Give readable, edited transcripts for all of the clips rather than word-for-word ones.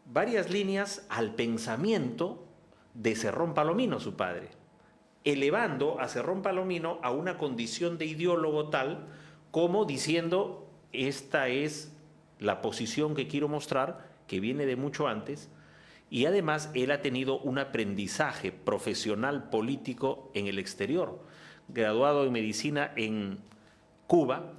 varias líneas al pensamiento de Cerrón Palomino, su padre, elevando a Cerrón Palomino a una condición de ideólogo tal como diciendo, esta es la posición que quiero mostrar, que viene de mucho antes, y además él ha tenido un aprendizaje profesional político en el exterior, graduado en medicina en Cuba,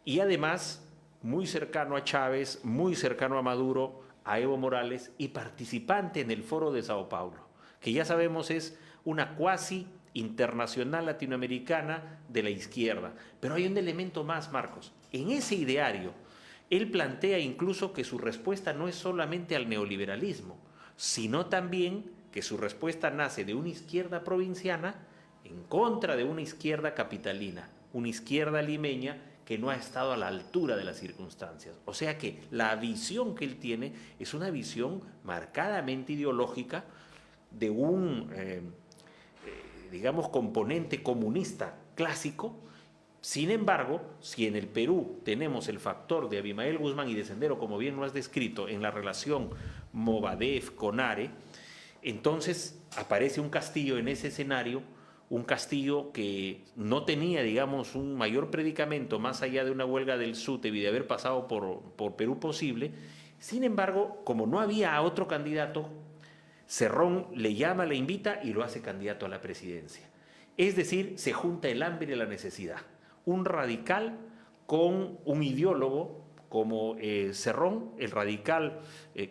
y además muy cercano a Chávez, muy cercano a Maduro, a Evo Morales y participante en el Foro de Sao Paulo, que ya sabemos es una cuasi internacional latinoamericana de la izquierda. Pero hay un elemento más, Marcos. En ese ideario, él plantea incluso que su respuesta no es solamente al neoliberalismo, sino también que su respuesta nace de una izquierda provinciana en contra de una izquierda capitalina, una izquierda limeña que no ha estado a la altura de las circunstancias. O sea que la visión que él tiene es una visión marcadamente ideológica de un, digamos, componente comunista clásico. Sin embargo, si en el Perú tenemos el factor de Abimael Guzmán y de Sendero, como bien lo has descrito, en la relación Movadef-Conare, entonces aparece un Castillo en ese escenario, un Castillo que no tenía, digamos, un mayor predicamento más allá de una huelga del SUTEP y de haber pasado por Perú Posible. Sin embargo, como no había otro candidato, Cerrón le llama, le invita y lo hace candidato a la presidencia. Es decir, se junta el hambre y la necesidad. Un radical con un ideólogo como Cerrón, el radical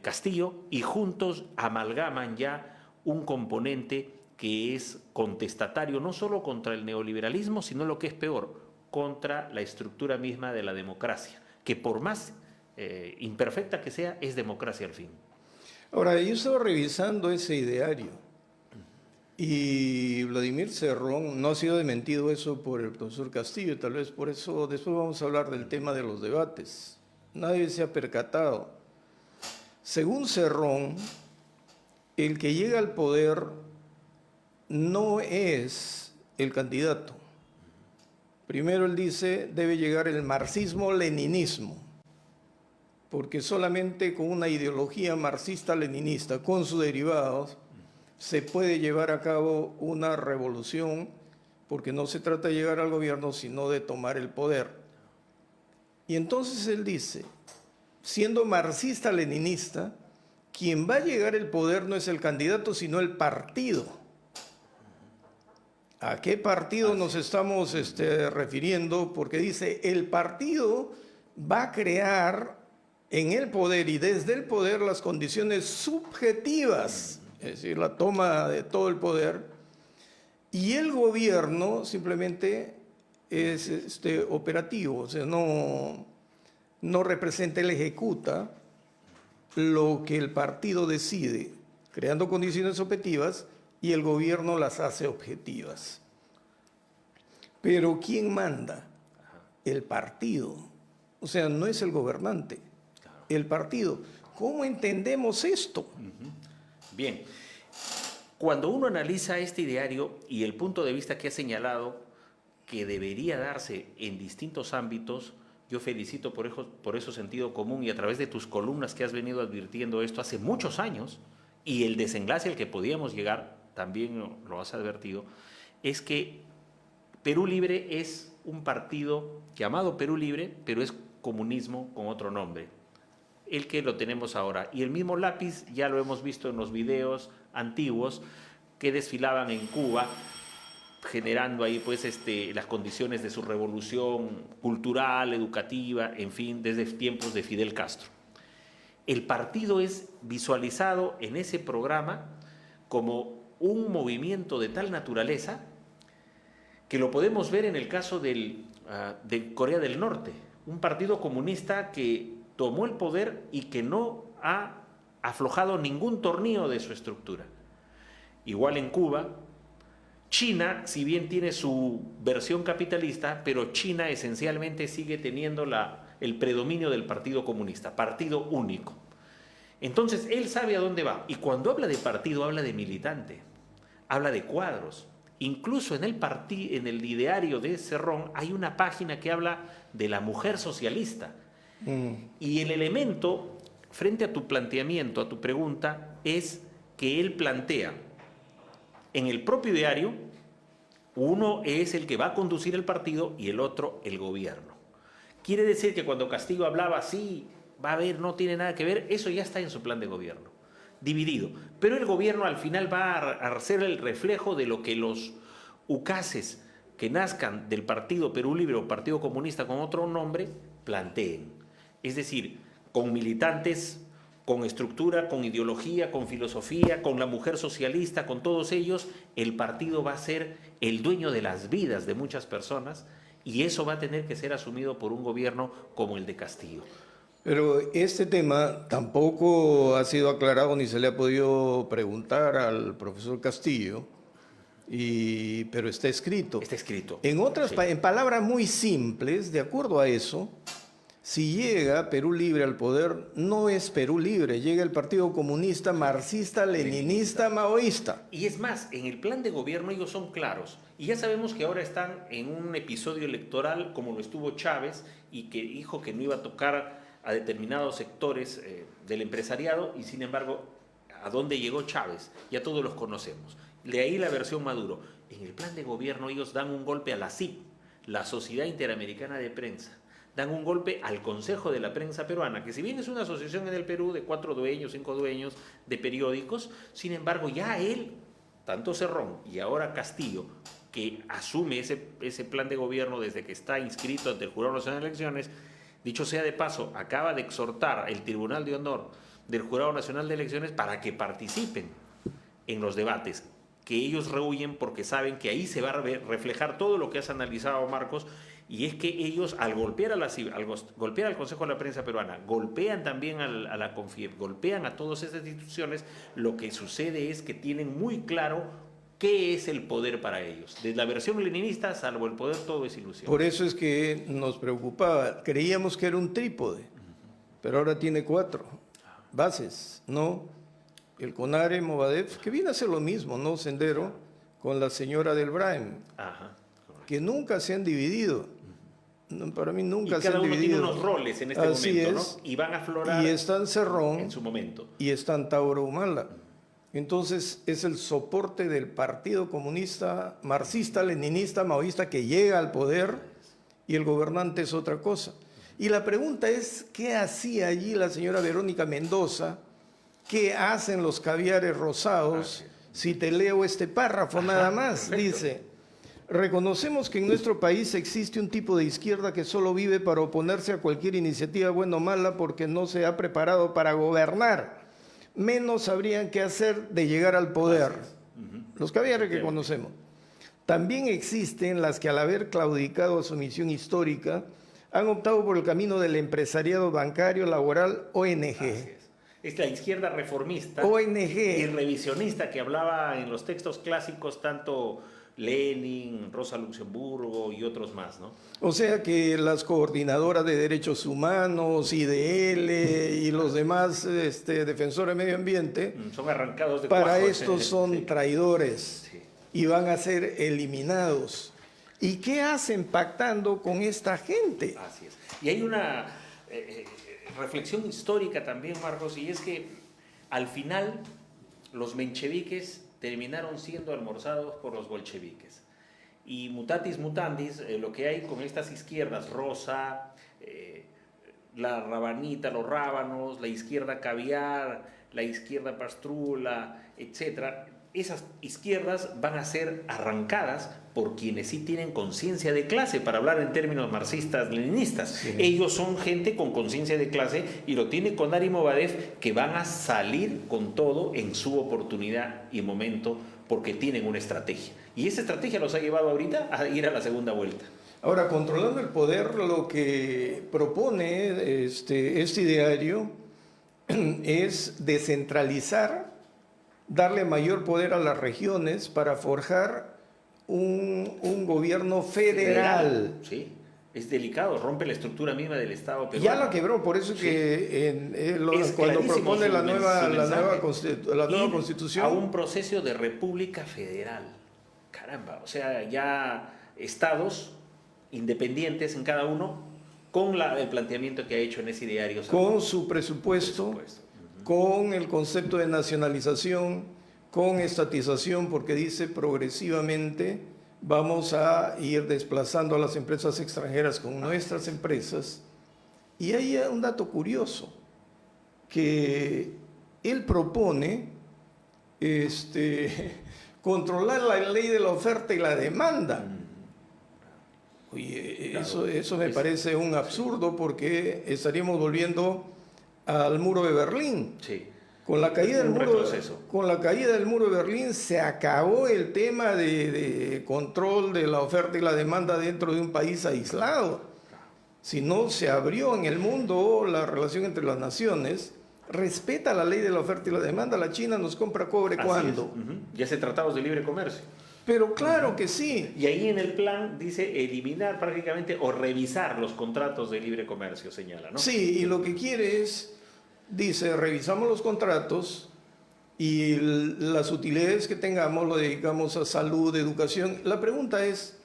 Castillo, y juntos amalgaman ya un componente que es contestatario no solo contra el neoliberalismo, sino lo que es peor, contra la estructura misma de la democracia, que por más imperfecta que sea, es democracia al fin. Ahora, yo estaba revisando ese ideario y Vladimir Cerrón, no ha sido desmentido eso por el profesor Castillo, y tal vez por eso después vamos a hablar del tema de los debates. Nadie se ha percatado. Según Cerrón, el que llega al poder no es el candidato. Primero él dice, debe llegar el marxismo-leninismo, porque solamente con una ideología marxista-leninista, con sus derivados, se puede llevar a cabo una revolución, porque no se trata de llegar al gobierno, sino de tomar el poder. Y entonces él dice, siendo marxista-leninista, quien va a llegar al poder no es el candidato, sino el partido. ¿A qué partido nos estamos refiriendo? Porque dice, el partido va a crear en el poder y desde el poder las condiciones subjetivas, es decir, la toma de todo el poder, y el gobierno simplemente es operativo, o sea, no representa, él ejecuta lo que el partido decide, creando condiciones objetivas, y el gobierno las hace objetivas. Pero ¿quién manda? El partido. O sea, no es el gobernante, el partido. ¿Cómo entendemos esto? Bien, cuando uno analiza este ideario y el punto de vista que ha señalado que debería darse en distintos ámbitos, yo felicito por eso sentido común y a través de tus columnas que has venido advirtiendo esto hace muchos años y el desenlace al que podíamos llegar, también lo has advertido, es que Perú Libre es un partido llamado Perú Libre, pero es comunismo con otro nombre, el que lo tenemos ahora. Y el mismo lápiz ya lo hemos visto en los videos antiguos que desfilaban en Cuba, generando ahí pues las condiciones de su revolución cultural, educativa, en fin, desde tiempos de Fidel Castro. El partido es visualizado en ese programa como un movimiento de tal naturaleza que lo podemos ver en el caso de Corea del Norte, un partido comunista que tomó el poder y que no ha aflojado ningún tornillo de su estructura. Igual en Cuba, China, si bien tiene su versión capitalista, pero China esencialmente sigue teniendo el predominio del Partido Comunista, partido único. Entonces, él sabe a dónde va. Y cuando habla de partido, habla de militante, habla de cuadros. Incluso en el ideario de Cerrón hay una página que habla de la mujer socialista. Y el elemento frente a tu planteamiento, a tu pregunta, es que él plantea en el propio diario, uno es el que va a conducir el partido y el otro el gobierno. Quiere decir que cuando Castillo hablaba así, va a haber, no tiene nada que ver, eso ya está en su plan de gobierno, dividido. Pero el gobierno al final va a ser el reflejo de lo que los ucases que nazcan del Partido Perú Libre o Partido Comunista con otro nombre planteen. Es decir, con militantes, con estructura, con ideología, con filosofía, con la mujer socialista, con todos ellos, el partido va a ser el dueño de las vidas de muchas personas y eso va a tener que ser asumido por un gobierno como el de Castillo. Pero este tema tampoco ha sido aclarado ni se le ha podido preguntar al profesor Castillo, pero está escrito. Está escrito. En palabras muy simples, de acuerdo a eso, si llega Perú Libre al poder, no es Perú Libre, llega el Partido Comunista, Marxista, Leninista, Maoísta. Y es más, en el plan de gobierno ellos son claros. Y ya sabemos que ahora están en un episodio electoral como lo estuvo Chávez y que dijo que no iba a tocar a determinados sectores del empresariado y sin embargo, ¿a dónde llegó Chávez? Ya todos los conocemos. De ahí la versión Maduro. En el plan de gobierno ellos dan un golpe a la SIP, la Sociedad Interamericana de Prensa. Dan un golpe al Consejo de la Prensa Peruana, que si bien es una asociación en el Perú de 4 dueños, 5 dueños de periódicos, sin embargo ya él, tanto Cerrón y ahora Castillo, que asume ese plan de gobierno desde que está inscrito ante el Jurado Nacional de Elecciones, dicho sea de paso, acaba de exhortar el Tribunal de Honor del Jurado Nacional de Elecciones para que participen en los debates, que ellos rehuyen porque saben que ahí se va a reflejar todo lo que has analizado, Marcos, y es que ellos al golpear al Consejo de la Prensa Peruana, golpean también a la CONFIEP, golpean a todas estas instituciones, lo que sucede es que tienen muy claro qué es el poder para ellos. Desde la versión leninista, salvo el poder, todo es ilusión. Por eso es que nos preocupaba, creíamos que era un trípode, pero ahora tiene 4 bases, ¿no? El CONARE, Movadef, que viene a ser lo mismo, ¿no? Sendero, con la señora del Braem, que nunca se han dividido. No, para mí nunca se han dividido. Y cada uno tiene unos roles en este momento, ¿no? Y van a aflorar y están Cerrón, en su momento. Y están Tauro Humala. Entonces es el soporte del Partido Comunista, Marxista, Leninista, Maoísta que llega al poder y el gobernante es otra cosa. Y la pregunta es, ¿qué hacía allí la señora Verónica Mendoza? ¿Qué hacen los caviares rosados? Si te leo este párrafo nada más, perfecto. Dice: reconocemos que en nuestro país existe un tipo de izquierda que solo vive para oponerse a cualquier iniciativa buena o mala porque no se ha preparado para gobernar. Menos sabrían qué hacer de llegar al poder. Los caviares que conocemos. También existen las que al haber claudicado a su misión histórica han optado por el camino del empresariado bancario, laboral, ONG. Es la izquierda reformista ONG y revisionista que hablaba en los textos clásicos tanto Lenin, Rosa Luxemburgo y otros más, ¿no? O sea que las coordinadoras de derechos humanos, IDL y los demás defensores de medio ambiente son arrancados de para cuajo, estos son traidores y van a ser eliminados. ¿Y qué hacen pactando con esta gente? Así es. Y hay una reflexión histórica también, Marcos, y es que al final los mencheviques terminaron siendo almorzados por los bolcheviques. Y mutatis mutandis, lo que hay con estas izquierdas, Rosa, la rabanita, los rábanos, la izquierda caviar, la izquierda pastrula, etcétera, esas izquierdas van a ser arrancadas por quienes sí tienen conciencia de clase, para hablar en términos marxistas-leninistas. Sí. Ellos son gente con conciencia de clase y lo tiene CONARE y Movadef, que van a salir con todo en su oportunidad y momento porque tienen una estrategia. Y esa estrategia los ha llevado ahorita a ir a la segunda vuelta. Ahora, controlando el poder, lo que propone este ideario es descentralizar, darle mayor poder a las regiones para forjar un gobierno federal. Sí, es delicado, rompe la estructura misma del Estado peruano. Ya la quebró, por eso que cuando propone la nueva Constitución... A un proceso de república federal. Caramba, o sea, ya estados independientes en cada uno con el planteamiento que ha hecho en ese diario. Con su presupuesto, con el concepto de nacionalización, con estatización, porque dice progresivamente vamos a ir desplazando a las empresas extranjeras con nuestras empresas. Y hay un dato curioso, que él propone controlar la ley de la oferta y la demanda. Oye, Claro, eso me parece un absurdo, porque estaríamos volviendo al muro de Berlín. Sí. Con la caída del Un muro, retroceso. con la caída del muro de Berlín se acabó el tema de control de la oferta y la demanda dentro de un país aislado. Si no se abrió en el mundo la relación entre las naciones, respeta la ley de la oferta y la demanda. La China nos compra cobre cuando. Ya se tratados de libre comercio. Pero claro que sí. Y ahí en el plan dice eliminar prácticamente o revisar los contratos de libre comercio, señala, ¿no? Sí, y lo que quiere es, dice, revisamos los contratos y las utilidades que tengamos lo dedicamos a salud, educación. La pregunta es,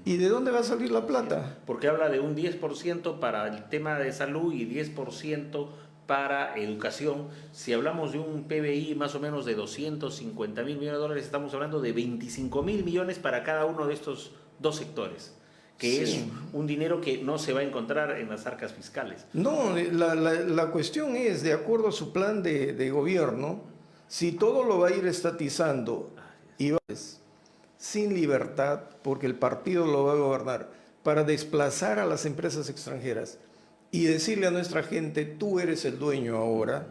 ¿y de dónde va a salir la plata? Porque habla de un 10% para el tema de salud y 10% para educación. Si hablamos de un PBI más o menos de 250 mil millones de dólares, estamos hablando de 25 mil millones para cada uno de estos dos sectores, que es un dinero que no se va a encontrar en las arcas fiscales. No, la cuestión es, de acuerdo a su plan de gobierno, si todo lo va a ir estatizando y va sin libertad, porque el partido lo va a gobernar, para desplazar a las empresas extranjeras y decirle a nuestra gente, tú eres el dueño ahora.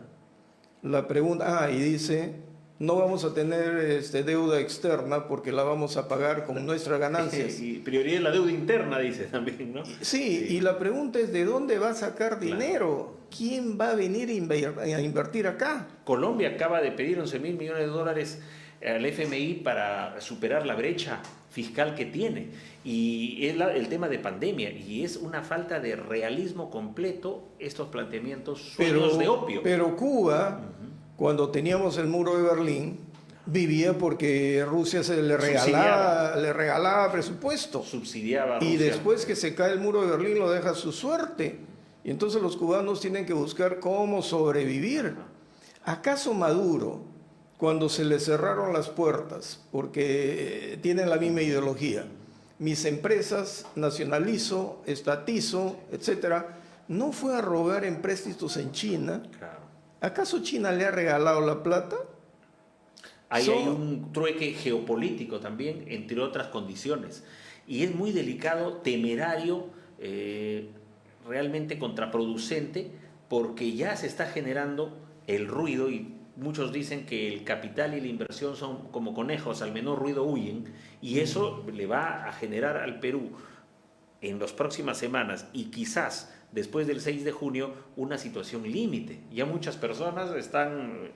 La pregunta, y dice, no vamos a tener deuda externa porque la vamos a pagar con nuestras ganancias. Y prioridad la deuda interna, dice también, ¿no? Sí, y la pregunta es, ¿de dónde va a sacar dinero? ¿Quién va a venir a invertir acá? Colombia acaba de pedir 11 mil millones de dólares al FMI para superar la brecha fiscal que tiene, y es el tema de pandemia, y es una falta de realismo completo estos planteamientos sueños de opio. Pero Cuba, cuando teníamos el muro de Berlín, vivía porque Rusia le regalaba presupuesto. Subsidiaba a Y Rusia. después que se cae el muro de Berlín lo deja a su suerte. Y entonces los cubanos tienen que buscar cómo sobrevivir. ¿Acaso Maduro, cuando se le cerraron las puertas, porque tienen la misma ideología, mis empresas nacionalizo, estatizo, etcétera, no fue a robar empréstitos en China? Claro. ¿Acaso China le ha regalado la plata? Ahí hay un trueque geopolítico también, entre otras condiciones. Y es muy delicado, temerario, realmente contraproducente, porque ya se está generando el ruido, y muchos dicen que el capital y la inversión son como conejos, al menor ruido huyen, y eso le va a generar al Perú en las próximas semanas y quizás después del 6 de junio una situación límite. Ya muchas personas están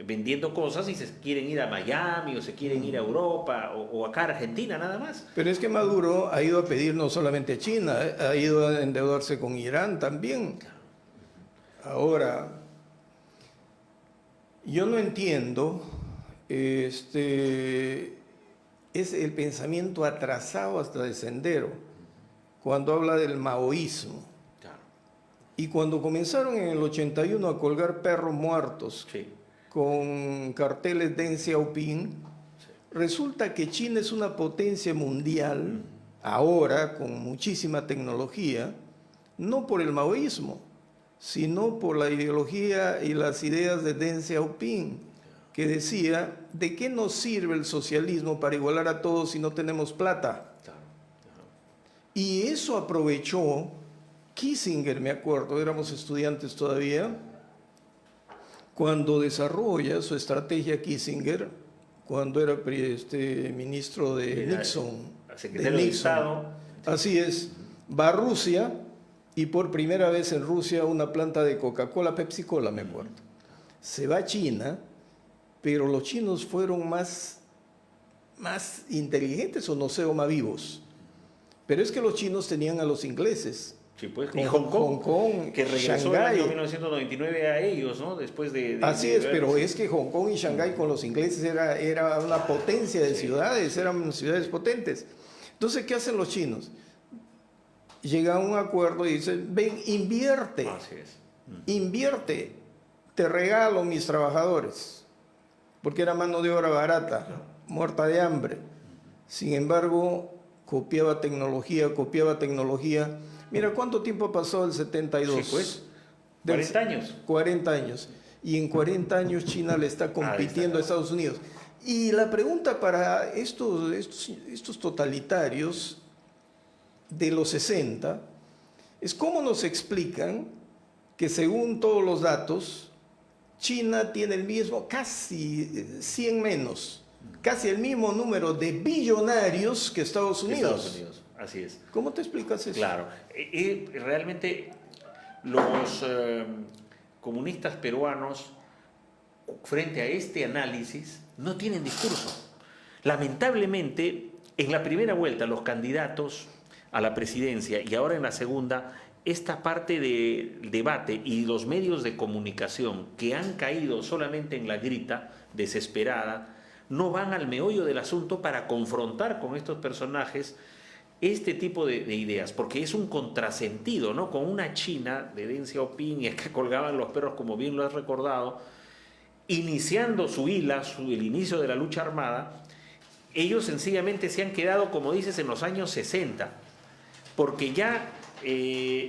vendiendo cosas y se quieren ir a Miami o se quieren ir a Europa o acá a Argentina nada más. Pero es que Maduro ha ido a pedir no solamente a China, ha ido a endeudarse con Irán también. Ahora, yo no entiendo, es el pensamiento atrasado hasta de Sendero, cuando habla del maoísmo. Claro. Y cuando comenzaron en el 81 a colgar perros muertos, Sí. con carteles Deng Xiaoping, resulta que China es una potencia mundial, ahora con muchísima tecnología, no por el maoísmo, sino por la ideología y las ideas de Deng Xiaoping, que decía, ¿de qué nos sirve el socialismo para igualar a todos si no tenemos plata? Y eso aprovechó Kissinger, me acuerdo, éramos estudiantes todavía, cuando desarrolla su estrategia Kissinger, cuando era ministro de Nixon. Secretario de Estado. Así es, va a Rusia, y por primera vez en Rusia una planta de Coca-Cola, Pepsi-Cola, me acuerdo. Se va a China, pero los chinos fueron más inteligentes, o no sé, o más vivos. Pero es que los chinos tenían a los ingleses. Sí, pues, Con y Hong Kong, que regresó en el Shanghái. año 1999 a ellos, ¿no? Después de Así de es, pero es que Hong Kong y Shanghái con los ingleses era una potencia de ciudades, eran ciudades potentes. Entonces, ¿qué hacen los chinos? llega a un acuerdo y dice, ven, invierte, Así es. invierte, te regalo mis trabajadores, porque era mano de obra barata, muerta de hambre. Sin embargo, copiaba tecnología. Mira, ¿cuánto tiempo ha pasado el 72? Sí, pues, 40 años. 40 años. Y en 40 años China le está compitiendo a Estados Unidos. Y la pregunta para estos totalitarios de los 60 es cómo nos explican que según todos los datos, China tiene el mismo, casi 100 menos, casi el mismo número de billonarios que Estados Unidos. Estados Unidos, así es. ¿Cómo te explicas eso? Claro, realmente los comunistas peruanos, frente a este análisis, no tienen discurso. Lamentablemente, en la primera vuelta, los candidatos a la presidencia y ahora en la segunda, esta parte del debate y los medios de comunicación que han caído solamente en la grita desesperada, no van al meollo del asunto para confrontar con estos personajes este tipo de ideas, porque es un contrasentido, ¿no? Con una China de Deng Xiaoping que colgaban los perros, como bien lo has recordado, iniciando el inicio de la lucha armada, ellos sencillamente se han quedado, como dices, en los años 60, porque ya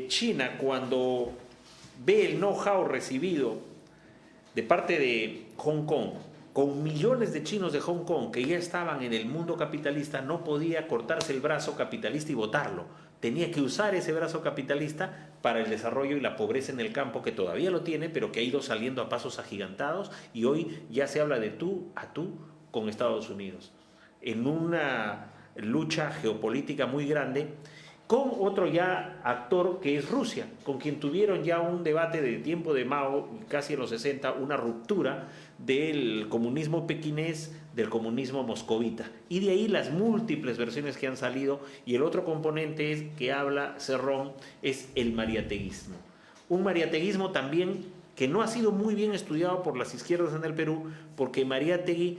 China, cuando ve el know-how recibido de parte de Hong Kong, con millones de chinos de Hong Kong que ya estaban en el mundo capitalista, no podía cortarse el brazo capitalista y botarlo. Tenía que usar ese brazo capitalista para el desarrollo y la pobreza en el campo, que todavía lo tiene, pero que ha ido saliendo a pasos agigantados, y hoy ya se habla de tú a tú con Estados Unidos, en una lucha geopolítica muy grande, con otro ya actor que es Rusia, con quien tuvieron ya un debate de tiempo de Mao, casi en los 60, una ruptura del comunismo pequinés, del comunismo moscovita. Y de ahí las múltiples versiones que han salido, y el otro componente que habla Cerrón es el mariateguismo. Un mariateguismo también que no ha sido muy bien estudiado por las izquierdas en el Perú, porque Mariátegui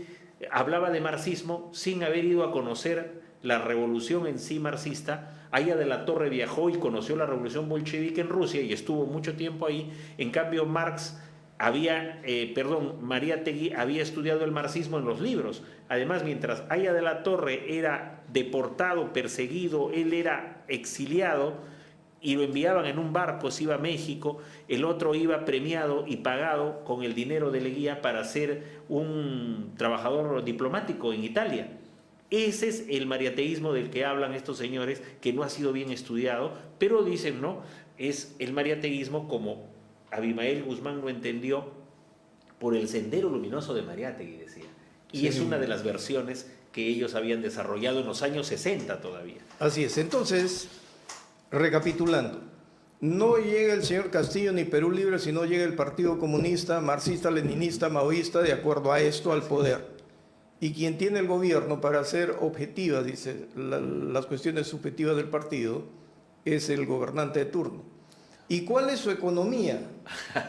hablaba de marxismo sin haber ido a conocer la revolución en sí marxista. Aya de la Torre viajó y conoció la revolución bolchevique en Rusia y estuvo mucho tiempo ahí. En cambio, Mariátegui había estudiado el marxismo en los libros. Además, mientras Aya de la Torre era deportado, perseguido, él era exiliado y lo enviaban en un barco, se iba a México, el otro iba premiado y pagado con el dinero de Leguía para ser un trabajador diplomático en Italia. Ese es el mariateísmo del que hablan estos señores, que no ha sido bien estudiado, pero dicen, no, es el mariateísmo como Abimael Guzmán lo entendió por el sendero luminoso de Mariátegui, decía. Y sí, es una de las versiones que ellos habían desarrollado en los años 60 todavía. Así es. Entonces, recapitulando, no llega el señor Castillo ni Perú Libre, sino llega el Partido Comunista, marxista, leninista, maoísta, de acuerdo a esto, al poder. Y quien tiene el gobierno para hacer objetivas, dice, las cuestiones subjetivas del partido, es el gobernante de turno. ¿Y cuál es su economía?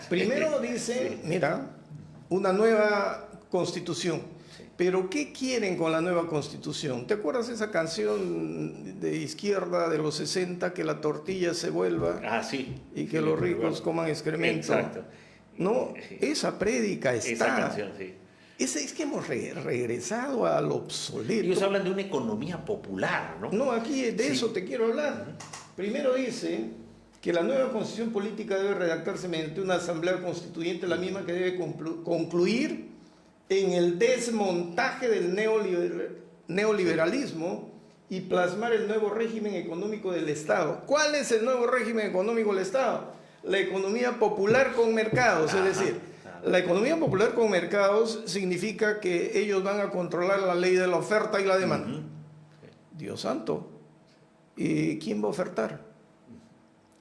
Primero dice, mira, una nueva constitución. Pero ¿qué quieren con la nueva constitución? ¿Te acuerdas esa canción de izquierda de los 60, que la tortilla se vuelva y que los ricos coman excremento? Exacto. No, esa prédica está. Esa canción, sí. Es que hemos regresado al obsoleto. Ellos hablan de una economía popular, ¿no? No, aquí de eso te quiero hablar. Primero dice que la nueva constitución política debe redactarse mediante una asamblea constituyente, la misma que debe concluir en el desmontaje del neoliberalismo y plasmar el nuevo régimen económico del Estado. ¿Cuál es el nuevo régimen económico del Estado? La economía popular con mercados, es decir, la economía popular con mercados significa que ellos van a controlar la ley de la oferta y la demanda. Dios santo, ¿y quién va a ofertar?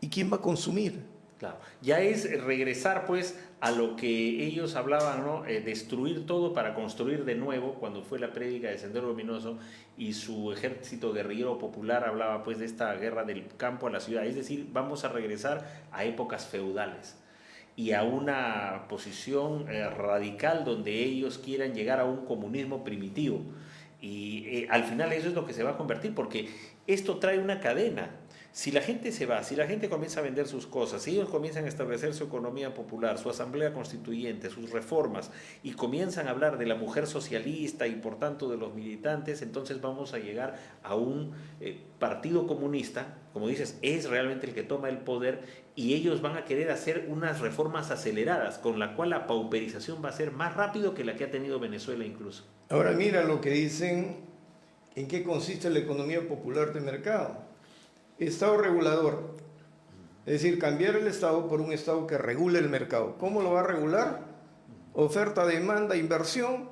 ¿Y quién va a consumir? Claro, ya es regresar pues a lo que ellos hablaban, ¿no? Destruir todo para construir de nuevo, cuando fue la prédica de Sendero Luminoso, y su ejército guerrillero popular hablaba pues de esta guerra del campo a la ciudad. Es decir, vamos a regresar a épocas feudales y a una posición radical donde ellos quieran llegar a un comunismo primitivo. Y al final eso es lo que se va a convertir, porque esto trae una cadena. Si la gente se va, si la gente comienza a vender sus cosas, si ellos comienzan a establecer su economía popular, su asamblea constituyente, sus reformas, y comienzan a hablar de la mujer socialista y por tanto de los militantes, entonces vamos a llegar a un partido comunista, como dices, es realmente el que toma el poder, y ellos van a querer hacer unas reformas aceleradas, con la cual la pauperización va a ser más rápido que la que ha tenido Venezuela incluso. Ahora mira lo que dicen, en qué consiste la economía popular de mercado. Estado regulador, es decir, cambiar el Estado por un Estado que regule el mercado. ¿Cómo lo va a regular? Oferta, demanda, inversión,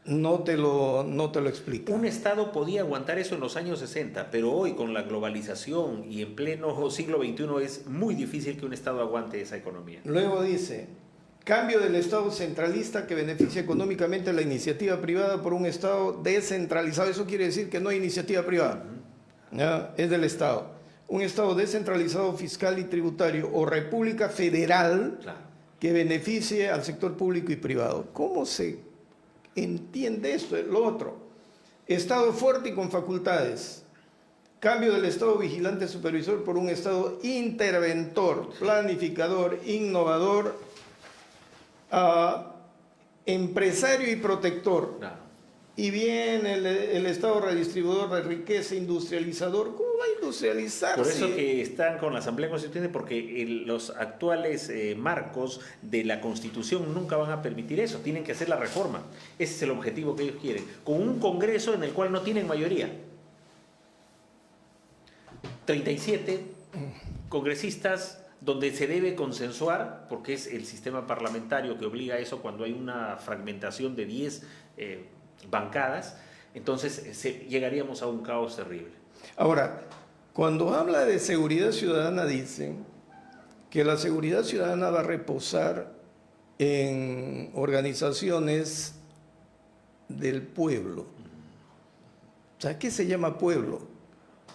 no te lo explica. Un Estado podía aguantar eso en los años 60, pero hoy con la globalización y en pleno siglo XXI es muy difícil que un Estado aguante esa economía. Luego dice, cambio del Estado centralista que beneficia económicamente a la iniciativa privada por un Estado descentralizado. Eso quiere decir que no hay iniciativa privada. ¿Ya? Es del Estado. Un Estado descentralizado fiscal y tributario o república federal, claro, que beneficie al sector público y privado. ¿Cómo se entiende esto? Lo otro, Estado fuerte y con facultades. Cambio del Estado vigilante supervisor por un Estado interventor, planificador, innovador, empresario y protector. Claro. Y viene el Estado redistribuidor de riqueza, industrializador. ¿Cómo va a industrializarse? Por eso que están con la Asamblea Constituyente, porque los actuales marcos de la Constitución nunca van a permitir eso. Tienen que hacer la reforma. Ese es el objetivo que ellos quieren. Con un Congreso en el cual no tienen mayoría. 37 congresistas donde se debe consensuar, porque es el sistema parlamentario que obliga a eso cuando hay una fragmentación de 10 bancadas, entonces llegaríamos a un caos terrible. Ahora, cuando habla de seguridad ciudadana, dicen que la seguridad ciudadana va a reposar en organizaciones del pueblo. O sea, ¿qué se llama pueblo?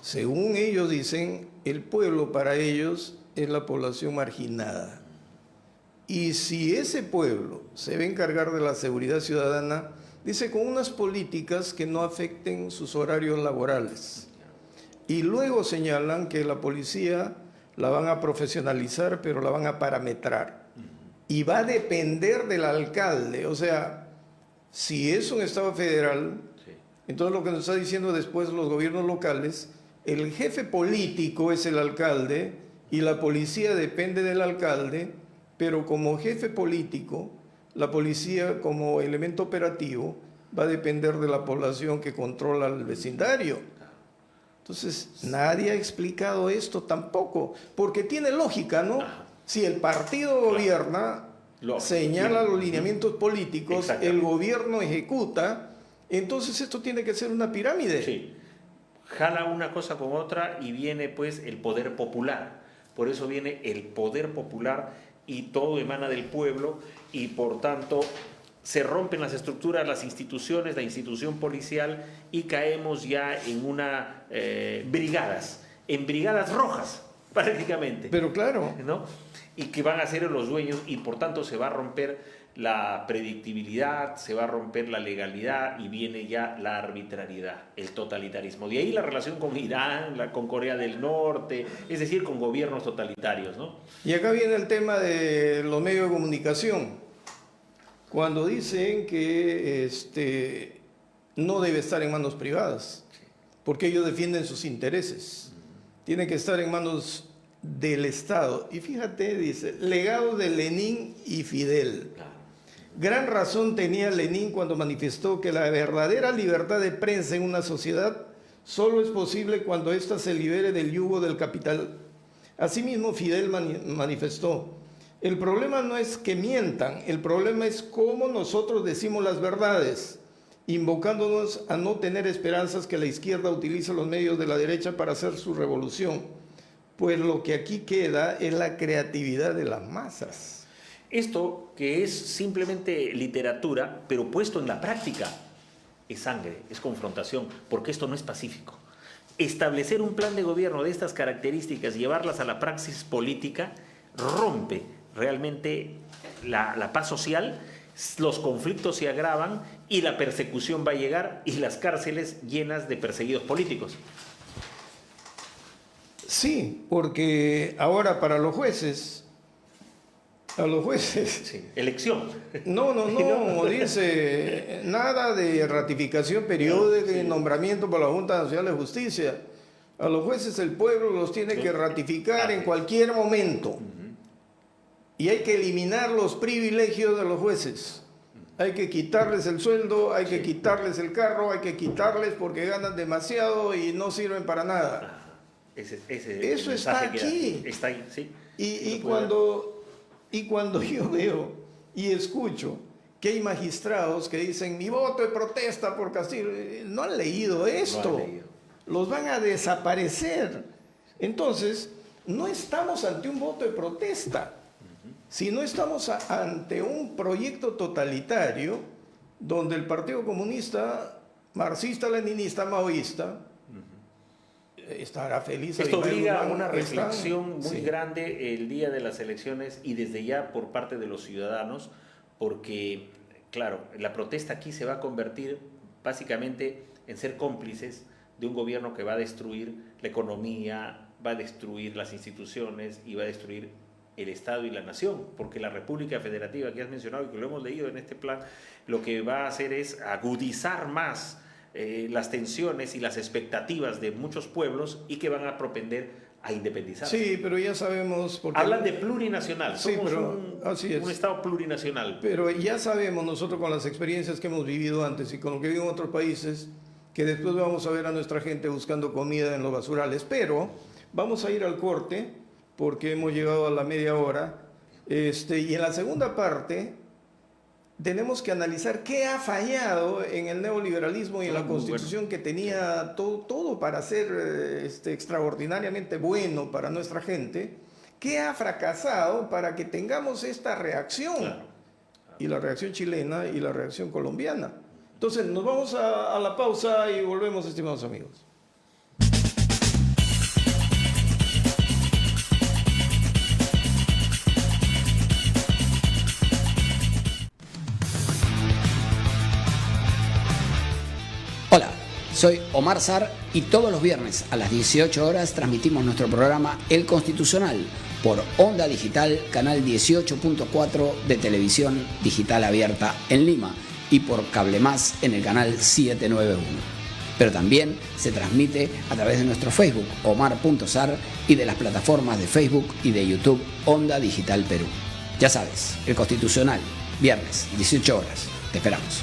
Según ellos dicen, el pueblo para ellos es la población marginada. Y si ese pueblo se va a encargar de la seguridad ciudadana, dice, con unas políticas que no afecten sus horarios laborales. Y luego señalan que la policía la van a profesionalizar, pero la van a parametrar. Y va a depender del alcalde. O sea, si es un Estado federal, entonces lo que nos está diciendo después los gobiernos locales, el jefe político es el alcalde y la policía depende del alcalde, pero como jefe político, la policía como elemento operativo va a depender de la población que controla el vecindario. Entonces, nadie ha explicado esto tampoco, porque tiene lógica, ¿no? Si el partido gobierna, señala los lineamientos políticos, el gobierno ejecuta, entonces esto tiene que ser una pirámide. Sí, jala una cosa con otra y viene pues el poder popular. Por eso viene el poder popular y todo emana del pueblo y por tanto se rompen las estructuras, las instituciones, la institución policial y caemos ya en en brigadas rojas prácticamente. Pero claro, ¿no? Y que van a ser los dueños y por tanto se va a romper la predictibilidad, se va a romper la legalidad y viene ya la arbitrariedad, el totalitarismo. De ahí la relación con Irán, con Corea del Norte, es decir, con gobiernos totalitarios, ¿no? Y acá viene el tema de los medios de comunicación. Cuando dicen que no debe estar en manos privadas, porque ellos defienden sus intereses. Tiene que estar en manos del Estado. Y fíjate, dice, legado de Lenin y Fidel. Gran razón tenía Lenin cuando manifestó que la verdadera libertad de prensa en una sociedad solo es posible cuando ésta se libere del yugo del capital. Asimismo, Fidel manifestó, el problema no es que mientan, el problema es cómo nosotros decimos las verdades, invocándonos a no tener esperanzas que la izquierda utilice los medios de la derecha para hacer su revolución, pues lo que aquí queda es la creatividad de las masas. Esto que es simplemente literatura, pero puesto en la práctica, es sangre, es confrontación, porque esto no es pacífico. Establecer un plan de gobierno de estas características y llevarlas a la praxis política rompe realmente la paz social, los conflictos se agravan y la persecución va a llegar y las cárceles llenas de perseguidos políticos. Sí, porque ahora para los jueces, a los jueces, Sí, elección. no, dice nada de ratificación periódica y nombramiento por la Junta Nacional de Justicia. A los jueces el pueblo los tiene que ratificar en cualquier momento. Y hay que eliminar los privilegios de los jueces. Hay que quitarles el sueldo, hay que quitarles el carro, hay que quitarles porque ganan demasiado y no sirven para nada. Eso está aquí. Está ahí, sí. Y cuando yo veo y escucho que hay magistrados que dicen mi voto de protesta por Castillo, no han leído esto. No han leído. Los van a desaparecer. Entonces, no estamos ante un voto de protesta, sino estamos ante un proyecto totalitario donde el Partido Comunista, marxista-leninista, maoísta, estará feliz. Esto obliga a una reflexión muy sí. grande el día de las elecciones y desde ya por parte de los ciudadanos, porque, claro, la protesta aquí se va a convertir básicamente en ser cómplices de un gobierno que va a destruir la economía, va a destruir las instituciones y va a destruir el Estado y la nación, porque la República Federativa que has mencionado y que lo hemos leído en este plan, lo que va a hacer es agudizar más las tensiones y las expectativas de muchos pueblos y que van a propender a independizarse. Sí, pero ya sabemos... Porque... Hablan de plurinacional, sí, somos así es. un Estado plurinacional. Pero ya sabemos nosotros con las experiencias que hemos vivido antes y con lo que viven otros países, que después vamos a ver a nuestra gente buscando comida en los basurales. Pero vamos a ir al corte, porque hemos llegado a la media hora, y en la segunda parte tenemos que analizar qué ha fallado en el neoliberalismo y en la Constitución que tenía todo para ser extraordinariamente bueno para nuestra gente, qué ha fracasado para que tengamos esta reacción, Claro. Y la reacción chilena y la reacción colombiana. Entonces nos vamos a la pausa y volvemos, estimados amigos. Hola, soy Omar Sar y todos los viernes a las 18 horas transmitimos nuestro programa El Constitucional por Onda Digital, canal 18.4 de televisión digital abierta en Lima y por Cable Más en el canal 791. Pero también se transmite a través de nuestro Facebook Omar.Sar y de las plataformas de Facebook y de YouTube Onda Digital Perú. Ya sabes, El Constitucional, viernes, 18 horas. Te esperamos.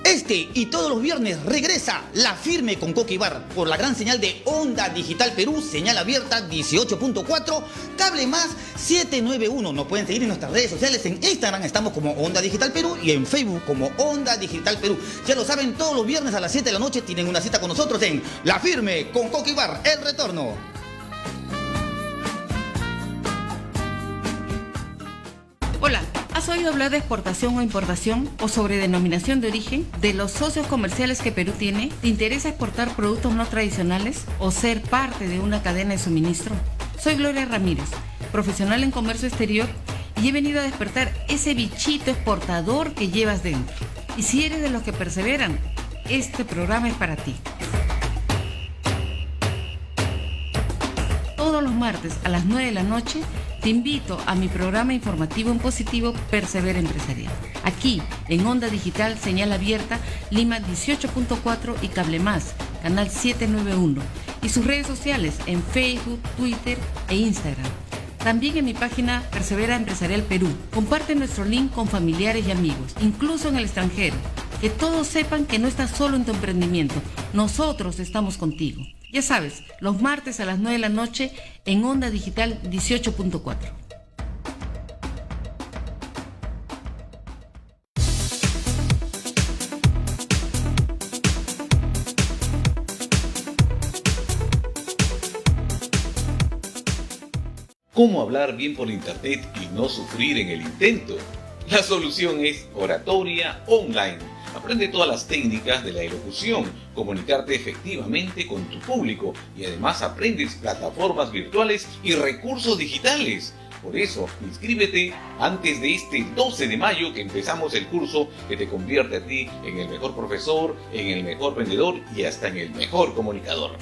Este y todos los viernes regresa La Firme con Coqui Bar por la gran señal de Onda Digital Perú, señal abierta 18.4, Cable Más 791. Nos pueden seguir en nuestras redes sociales. En Instagram estamos como Onda Digital Perú y en Facebook como Onda Digital Perú. Ya lo saben, todos los viernes a las 7 de la noche tienen una cita con nosotros en La Firme con Coqui Bar, el retorno. Hola, ¿has oído hablar de exportación o importación o sobre denominación de origen? ¿De los socios comerciales que Perú tiene? ¿Te interesa exportar productos no tradicionales o ser parte de una cadena de suministro? Soy Gloria Ramírez, profesional en comercio exterior y he venido a despertar ese bichito exportador que llevas dentro. Y si eres de los que perseveran, este programa es para ti. Todos los martes a las 9 de la noche te invito a mi programa informativo en positivo Persevera Empresarial. Aquí, en Onda Digital, señal abierta, Lima 18.4 y Cable Más, canal 791. Y sus redes sociales en Facebook, Twitter e Instagram. También en mi página Persevera Empresarial Perú. Comparte nuestro link con familiares y amigos, incluso en el extranjero. Que todos sepan que no estás solo en tu emprendimiento. Nosotros estamos contigo. Ya sabes, los martes a las 9 de la noche en Onda Digital 18.4. ¿Cómo hablar bien por internet y no sufrir en el intento? La solución es Oratoria Online. Aprende todas las técnicas de la elocución, comunicarte efectivamente con tu público y además aprendes plataformas virtuales y recursos digitales. Por eso, inscríbete antes de este 12 de mayo que empezamos el curso que te convierte a ti en el mejor profesor, en el mejor vendedor y hasta en el mejor comunicador.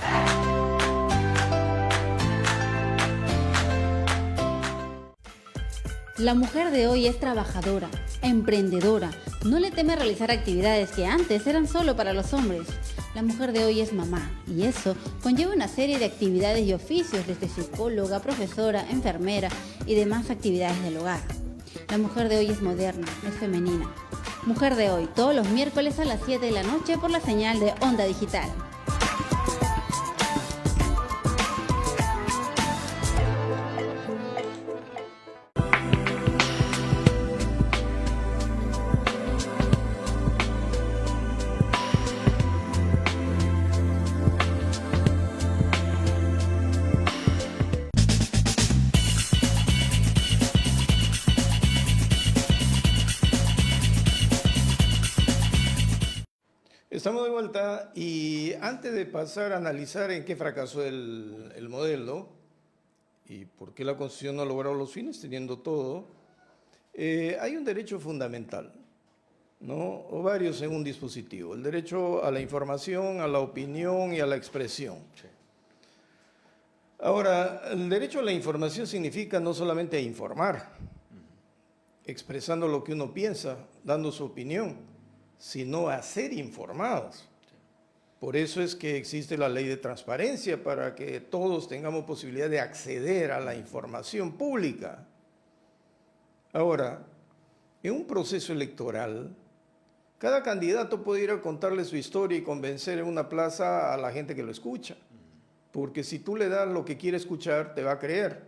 La mujer de hoy es trabajadora, emprendedora, no le teme realizar actividades que antes eran solo para los hombres. La mujer de hoy es mamá y eso conlleva una serie de actividades y oficios desde psicóloga, profesora, enfermera y demás actividades del hogar. La mujer de hoy es moderna, es femenina. Mujer de hoy, todos los miércoles a las 7 de la noche por la señal de Onda Digital. Estamos de vuelta y antes de pasar a analizar en qué fracasó el modelo y por qué la Constitución no ha logrado los fines teniendo todo, hay un derecho fundamental, ¿no? O varios en un dispositivo. El derecho a la información, a la opinión y a la expresión. Sí. Ahora, el derecho a la información significa no solamente informar, expresando lo que uno piensa, dando su opinión, sino a ser informados. Por eso es que existe la ley de transparencia, para que todos tengamos posibilidad de acceder a la información pública. Ahora, en un proceso electoral, cada candidato puede ir a contarle su historia y convencer en una plaza a la gente que lo escucha. Porque si tú le das lo que quiere escuchar, te va a creer.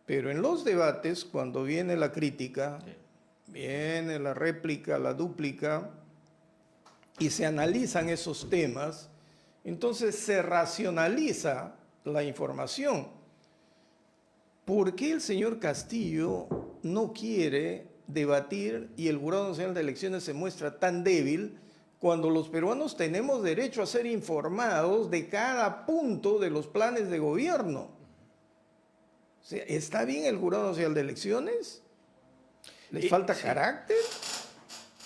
Pero en los debates, cuando viene la crítica, viene la réplica, la dúplica, y se analizan esos temas, entonces se racionaliza la información. ¿Por qué el señor Castillo no quiere debatir y el Jurado Nacional de Elecciones se muestra tan débil cuando los peruanos tenemos derecho a ser informados de cada punto de los planes de gobierno? O sea, ¿está bien el Jurado Nacional de Elecciones? ¿Les falta carácter?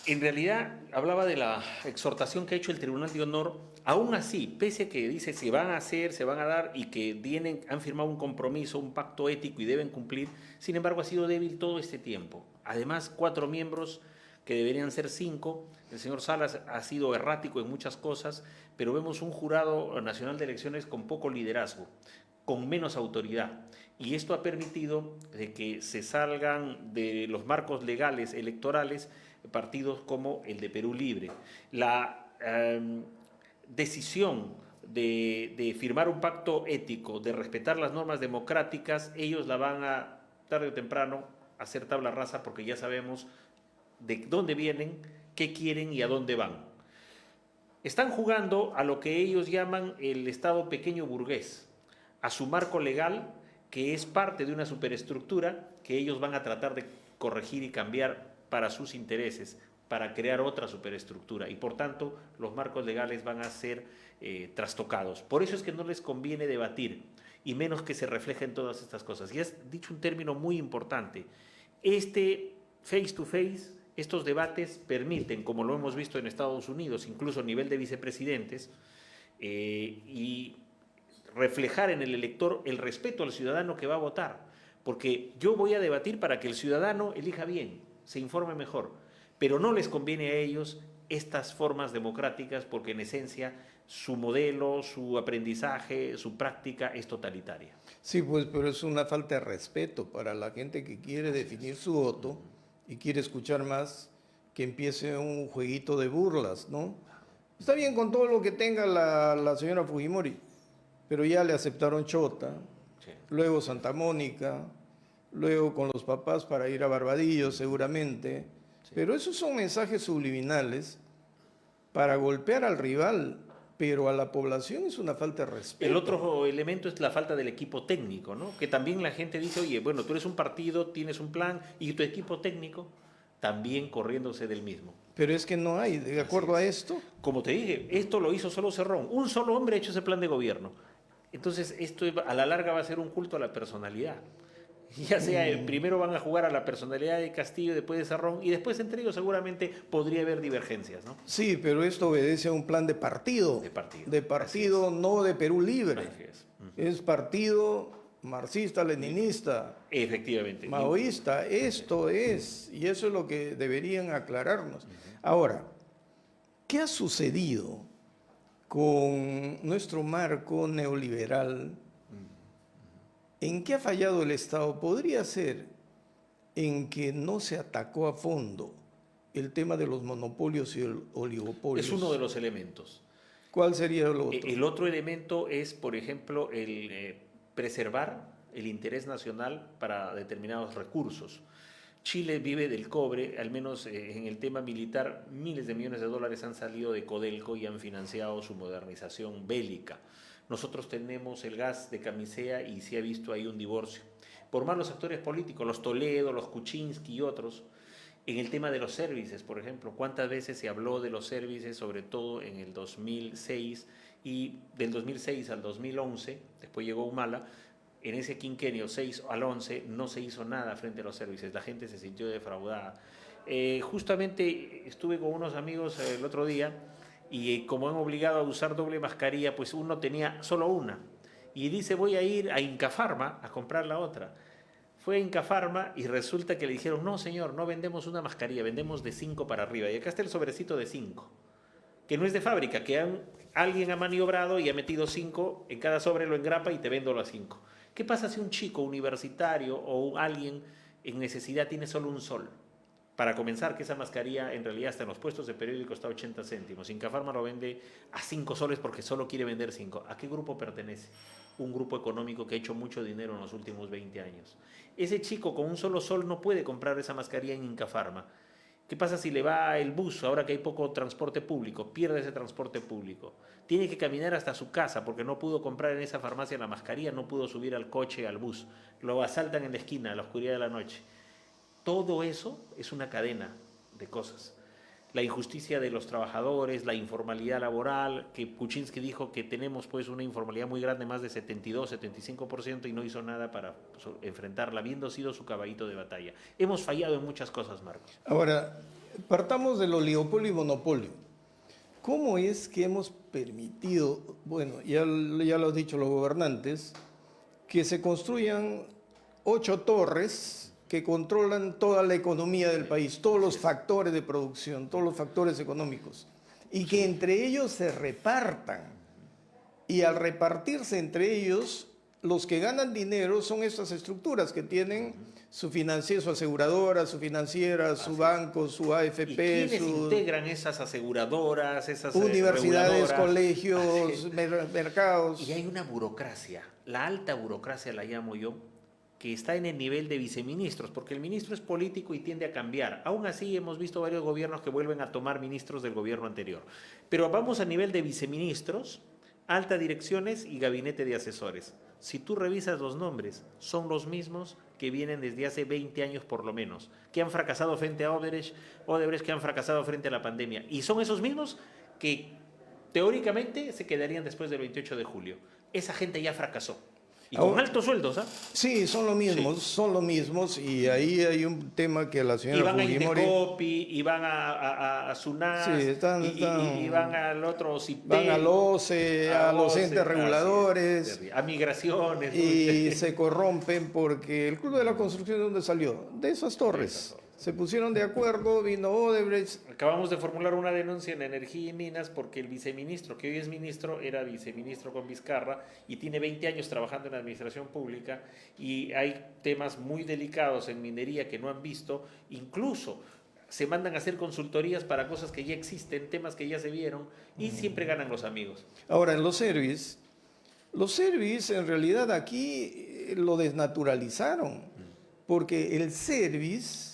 En realidad, hablaba de la exhortación que ha hecho el Tribunal de Honor. Aún así, pese a que dice se van a hacer, se van a dar y que han firmado un compromiso, un pacto ético y deben cumplir, sin embargo ha sido débil todo este tiempo. Además, 4 miembros que deberían ser 5. El señor Salas ha sido errático en muchas cosas, pero vemos un Jurado Nacional de Elecciones con poco liderazgo, con menos autoridad. Y esto ha permitido de que se salgan de los marcos legales electorales partidos como el de Perú Libre. La decisión de firmar un pacto ético, de respetar las normas democráticas, ellos la van a, tarde o temprano, hacer tabla rasa, porque ya sabemos de dónde vienen, qué quieren y a dónde van. Están jugando a lo que ellos llaman el Estado pequeño burgués, a su marco legal, que es parte de una superestructura que ellos van a tratar de corregir y cambiar para sus intereses, para crear otra superestructura, y por tanto los marcos legales van a ser trastocados. Por eso es que no les conviene debatir, y menos que se reflejen todas estas cosas. Y has dicho un término muy importante: este face to face, estos debates permiten, como lo hemos visto en Estados Unidos, incluso a nivel de vicepresidentes, y reflejar en el elector el respeto al ciudadano que va a votar, porque yo voy a debatir para que el ciudadano elija bien, se informe mejor, pero no les conviene a ellos estas formas democráticas, porque en esencia su modelo, su aprendizaje, su práctica es totalitaria. Sí, pues, pero es una falta de respeto para la gente que quiere definir su voto y quiere escuchar más, que empiece un jueguito de burlas, ¿no? Está bien con todo lo que tenga la señora Fujimori, pero ya le aceptaron Chota, sí, luego Santa Mónica, luego con los papás para ir a Barbadillo seguramente, sí, pero esos son mensajes subliminales para golpear al rival, pero a la población es una falta de respeto. El otro elemento es la falta del equipo técnico, ¿no? Que también la gente dice, oye, bueno, tú eres un partido, tienes un plan, y tu equipo técnico también corriéndose del mismo. Pero es que no hay, de acuerdo a esto. Como te dije, esto lo hizo solo Cerrón, un solo hombre ha hecho ese plan de gobierno. Entonces, esto a la larga va a ser un culto a la personalidad. Ya sea, primero van a jugar a la personalidad de Castillo, después de Cerrón, y después entre ellos seguramente podría haber divergencias, ¿no? Sí, pero esto obedece a un plan de partido. De partido. De partido, no de Perú Libre. Así es. Es partido marxista-leninista, Efectivamente. maoísta. Esto es, y eso es lo que deberían aclararnos. Ahora, ¿qué ha sucedido con nuestro marco neoliberal? ¿En qué ha fallado el Estado? Podría ser en que no se atacó a fondo el tema de los monopolios y el oligopolios. Es uno de los elementos. ¿Cuál sería el otro? El otro elemento es, por ejemplo, el preservar el interés nacional para determinados recursos. Chile vive del cobre, al menos en el tema militar, miles de millones de dólares han salido de Codelco y han financiado su modernización bélica. Nosotros tenemos el gas de Camisea y sí ha visto ahí un divorcio. Por más los actores políticos, los Toledo, los Kuczynski y otros, en el tema de los services, por ejemplo, ¿cuántas veces se habló de los services, sobre todo en el 2006 y del 2006 al 2011, después llegó Humala, en ese quinquenio 6 al 11 no se hizo nada frente a los services, la gente se sintió defraudada. Justamente estuve con unos amigos el otro día y como han obligado a usar doble mascarilla, pues uno tenía solo una y dice voy a ir a Incafarma a comprar la otra. Fue a Incafarma y resulta que le dijeron, no señor, no vendemos una mascarilla, vendemos de 5 para arriba. Y acá está el sobrecito de 5, que no es de fábrica, que alguien ha maniobrado y ha metido 5, en cada sobre lo engrapa y te vendo las 5. ¿Qué pasa si un chico universitario o alguien en necesidad tiene solo un sol? Para comenzar, que esa mascarilla en realidad hasta en los puestos de periódico está a 80 céntimos. Incafarma lo vende a 5 soles porque solo quiere vender 5. ¿A qué grupo pertenece? Un grupo económico que ha hecho mucho dinero en los últimos 20 años. Ese chico con un solo sol no puede comprar esa mascarilla en Incafarma. ¿Qué pasa si le va el bus, ahora que hay poco transporte público? Pierde ese transporte público. Tiene que caminar hasta su casa porque no pudo comprar en esa farmacia la mascarilla, no pudo subir al coche, al bus. Lo asaltan en la esquina a la oscuridad de la noche. Todo eso es una cadena de cosas. La injusticia de los trabajadores, la informalidad laboral, que Kuczynski dijo que tenemos pues una informalidad muy grande, más de 72, 75%, y no hizo nada para enfrentarla, habiendo sido su caballito de batalla. Hemos fallado en muchas cosas, Marcos. Ahora, partamos del oligopolio y monopolio. ¿Cómo es que hemos permitido, bueno, ya lo han dicho los gobernantes, que se construyan 8 torres que controlan toda la economía del país, todos los factores de producción, todos los factores económicos, y que entre ellos se repartan? Y al repartirse entre ellos, los que ganan dinero son estas estructuras que tienen su financiera, su aseguradora, su financiera, su banco, su AFP. ¿Y quiénes integran esas aseguradoras, esas universidades, reguladoras? colegios, mercados? Y hay una burocracia, la alta burocracia la llamo yo, que está en el nivel de viceministros, porque el ministro es político y tiende a cambiar. Aún así hemos visto varios gobiernos que vuelven a tomar ministros del gobierno anterior. Pero vamos a nivel de viceministros, alta direcciones y gabinete de asesores. Si tú revisas los nombres, son los mismos que vienen desde hace 20 años por lo menos, que han fracasado frente a Odebrecht, que han fracasado frente a la pandemia. Y son esos mismos que teóricamente se quedarían después del 28 de julio. Esa gente ya fracasó. Y con altos sueldos, ¿ah? Sí, son los mismos, y ahí hay un tema que la señora Y van Fujimori... a Indecopi, y van a SUNAS, Sí, y van al otro CIPEL, van al OCE, a los OCE, entes reguladores, a migraciones. y se corrompen porque el Club de la Construcción, ¿de dónde salió? De esas torres. Se pusieron de acuerdo, vino Odebrecht. Acabamos de formular una denuncia en Energía y Minas porque el viceministro, que hoy es ministro, era viceministro con Vizcarra y tiene 20 años trabajando en la administración pública, y hay temas muy delicados en minería que no han visto, incluso se mandan a hacer consultorías para cosas que ya existen, temas que ya se vieron, y siempre ganan los amigos. Ahora, en los service en realidad aquí lo desnaturalizaron, porque el service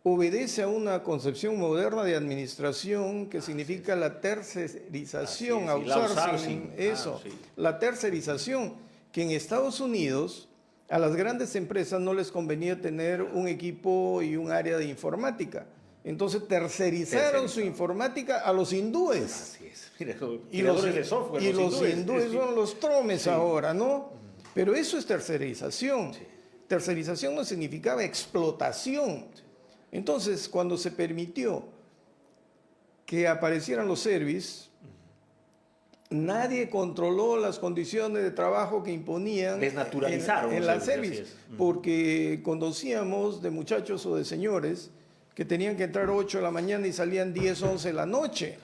obedece a una concepción moderna de administración que significa la tercerización, outsourcing, eso, la tercerización, que en Estados Unidos a las grandes empresas no les convenía tener un equipo y un área de informática. Entonces tercerizaron su informática a los hindúes. Así es. Mira, Y los de software, hindúes son los tromes Sí. ahora, ¿no? Pero eso es tercerización. Sí. tercerización no significaba explotación. Entonces, cuando se permitió que aparecieran los servicios, nadie controló las condiciones de trabajo que imponían Desnaturalizaron en los la servicios, service, así es. porque conocíamos de muchachos o de señores que tenían que entrar 8 de la mañana y salían 10, 11 de la noche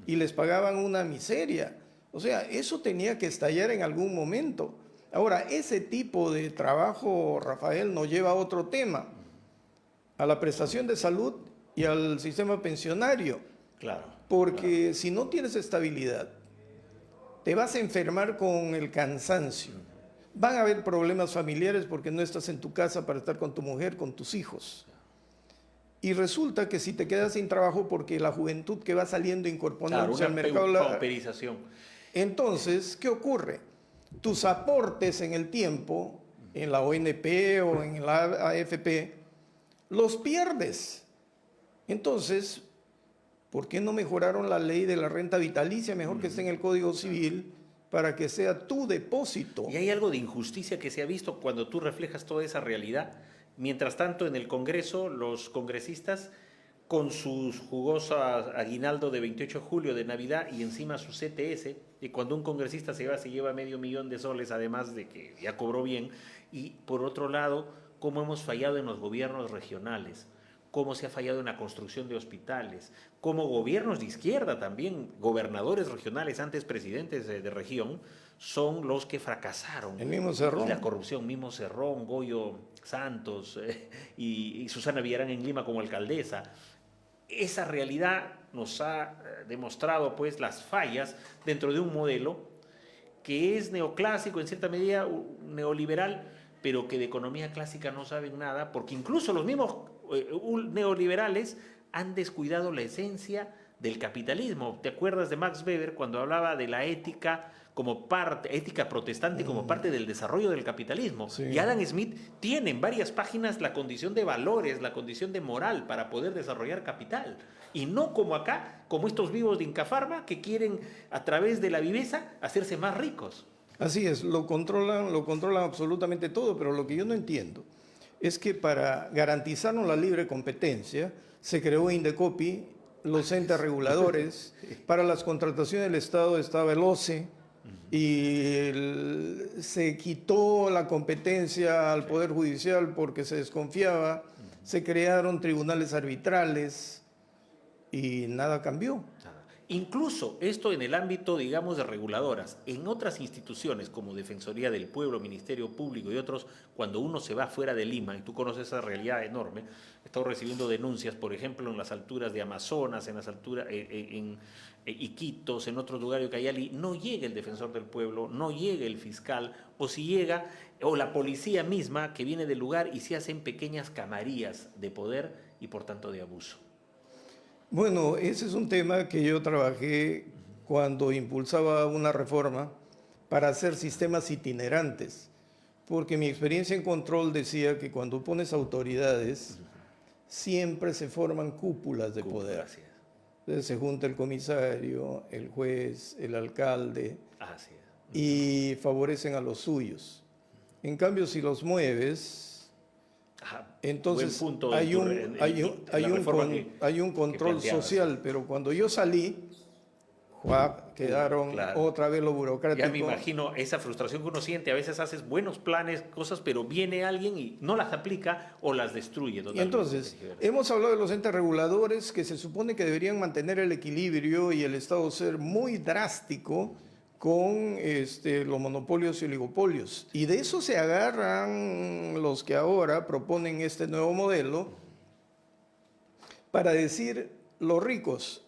y les pagaban una miseria. O sea, eso tenía que estallar en algún momento. Ahora, ese tipo de trabajo, Rafael, nos lleva a otro tema, a la prestación de salud y al sistema pensionario. Claro. Porque si no tienes estabilidad, te vas a enfermar con el cansancio. Van a haber problemas familiares porque no estás en tu casa para estar con tu mujer, con tus hijos. Y resulta que si te quedas sin trabajo porque la juventud que va saliendo incorporándose al mercado... pauperización. Entonces, ¿qué ocurre? Tus aportes en el tiempo, en la ONP o en la AFP, los pierdes. Entonces, ¿por qué no mejoraron la ley de la renta vitalicia? Mejor que esté en el Código Civil para que sea tu depósito. Y hay algo de injusticia que se ha visto cuando tú reflejas toda esa realidad. Mientras tanto, en el Congreso, los congresistas, con su jugoso aguinaldo de 28 de julio de Navidad y encima su CTS, y cuando un congresista se lleva $500,000 de soles, además de que ya cobró bien, y por otro lado, cómo hemos fallado en los gobiernos regionales, cómo se ha fallado en la construcción de hospitales, cómo gobiernos de izquierda también, gobernadores regionales, antes presidentes de región, son los que fracasaron. El mismo Cerrón. Y la corrupción, mismo Cerrón, Goyo Santos y Susana Villarán en Lima como alcaldesa. Esa realidad nos ha demostrado pues las fallas dentro de un modelo que es neoclásico, en cierta medida neoliberal, pero que de economía clásica no saben nada, porque incluso los mismos neoliberales han descuidado la esencia del capitalismo. ¿Te acuerdas de Max Weber cuando hablaba de la ética como parte, ética protestante como parte del desarrollo del capitalismo? Sí. Y Adam Smith tiene en varias páginas la condición de valores, la condición de moral para poder desarrollar capital. Y no como acá, como estos vivos de Incafarma que quieren a través de la viveza hacerse más ricos. Así es, lo controlan absolutamente todo, pero lo que yo no entiendo es que para garantizarnos la libre competencia se creó Indecopi, los entes reguladores, para las contrataciones del Estado estaba el OCE y se quitó la competencia al Poder Judicial porque se desconfiaba, se crearon tribunales arbitrales y nada cambió. Incluso esto en el ámbito, digamos, de reguladoras. En otras instituciones como Defensoría del Pueblo, Ministerio Público y otros, cuando uno se va fuera de Lima, y tú conoces esa realidad enorme, he estado recibiendo denuncias, por ejemplo, en las alturas de Amazonas, en las alturas, en Iquitos, en otros lugares de Cayali, no llega el Defensor del Pueblo, no llega el fiscal, o si llega, o la policía misma que viene del lugar y se hacen pequeñas camarillas de poder y por tanto de abuso. Bueno, ese es un tema que yo trabajé cuando impulsaba una reforma para hacer sistemas itinerantes, porque mi experiencia en control decía que cuando pones autoridades, siempre se forman cúpulas de poder. Así es. Entonces se junta el comisario, el juez, el alcalde, Así es. y favorecen a los suyos. En cambio, si los mueves... Ajá, Entonces buen punto hay un que control planteabas. social, pero cuando yo salí, quedaron Claro. otra vez lo burocrático. Ya me imagino esa frustración que uno siente, a veces haces buenos planes, cosas, pero viene alguien y no las aplica o las destruye Y totalmente. entonces, hemos hablado de los entes reguladores que se supone que deberían mantener el equilibrio y el Estado ser muy drástico con los monopolios y oligopolios. Y de eso se agarran los que ahora proponen este nuevo modelo para decir los ricos.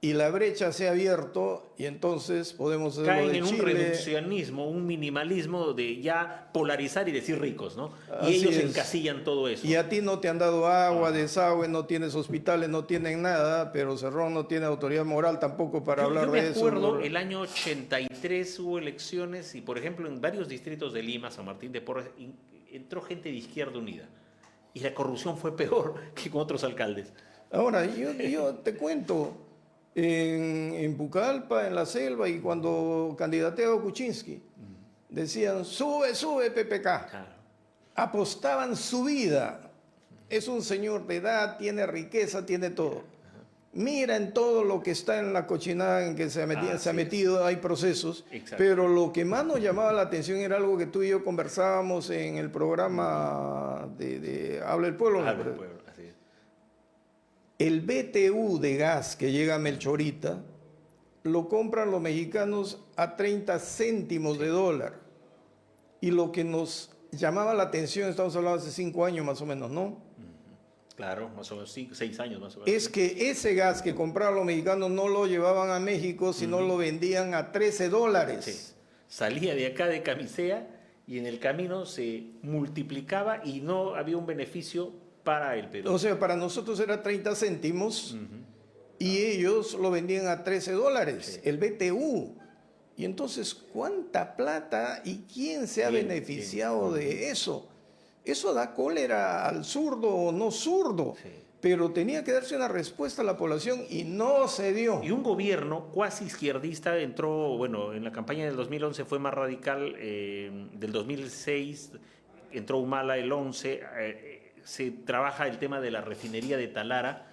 Y la brecha se ha abierto y entonces podemos hacer lo caen de en un Chile. reduccionismo, un minimalismo de ya polarizar y decir ricos, ¿no? Y Así ellos es. encasillan todo eso. Y a ti no te han dado agua, desagüe, no tienes hospitales, no tienen nada, pero Cerrón no tiene autoridad moral tampoco para hablar yo de me eso. acuerdo, el año 83 hubo elecciones y, por ejemplo, en varios distritos de Lima, San Martín de Porres, entró gente de Izquierda Unida. Y la corrupción fue peor que con otros alcaldes. Ahora, yo te cuento, en Pucallpa, en la selva, y cuando candidateaba Kuczynski, decían, sube, PPK. Claro. apostaban su vida. Es un señor de edad, tiene riqueza, tiene todo. Mira en todo lo que está en la cochinada en que se ha metido, hay procesos. Exacto. Pero lo que más nos llamaba la atención era algo que tú y yo conversábamos en el programa de Habla el Pueblo. Habla el Pueblo, así es. El BTU de gas que llega a Melchorita lo compran los mexicanos a 30 céntimos de dólar. Y lo que nos llamaba la atención, estamos hablando hace 5 años más o menos, ¿no? Claro, más o menos 6 años más o menos. Es que ese gas que compraban los mexicanos no lo llevaban a México, sino lo vendían a 13 dólares. Sí. Salía de acá de Camisea y en el camino se multiplicaba y no había un beneficio para el Perú. O sea, para nosotros era 30 céntimos y ellos lo vendían a 13 dólares, el BTU. Y entonces, ¿cuánta plata y quién se ha beneficiado de eso? Eso da cólera al zurdo o no zurdo, pero tenía que darse una respuesta a la población y no se dio. Y un gobierno cuasi izquierdista entró, bueno, en la campaña del 2011 fue más radical, del 2006 entró Humala el 11, se trabaja el tema de la refinería de Talara,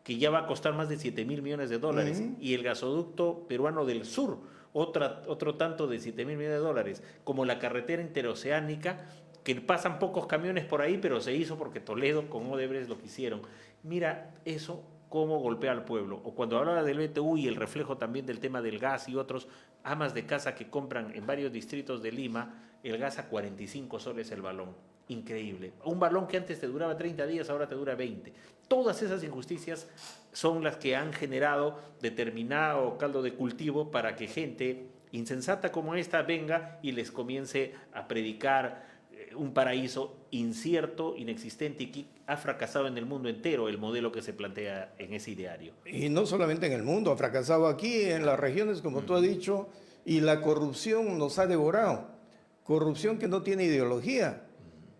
que ya va a costar más de 7.000 millones de dólares, y el gasoducto peruano del sur, otro tanto de 7.000 millones de dólares, como la carretera interoceánica, que pasan pocos camiones por ahí, pero se hizo porque Toledo con Odebrecht lo quisieron. Mira eso cómo golpea al pueblo. O cuando hablaba del BTU y el reflejo también del tema del gas y otros, amas de casa que compran en varios distritos de Lima el gas a 45 soles el balón. Increíble. Un balón que antes te duraba 30 días, ahora te dura 20. Todas esas injusticias son las que han generado determinado caldo de cultivo para que gente insensata como esta venga y les comience a predicar un paraíso incierto, inexistente y que ha fracasado en el mundo entero el modelo que se plantea en ese ideario. Y no solamente en el mundo, ha fracasado aquí, en las regiones, como tú has dicho, y la corrupción nos ha devorado. Corrupción que no tiene ideología,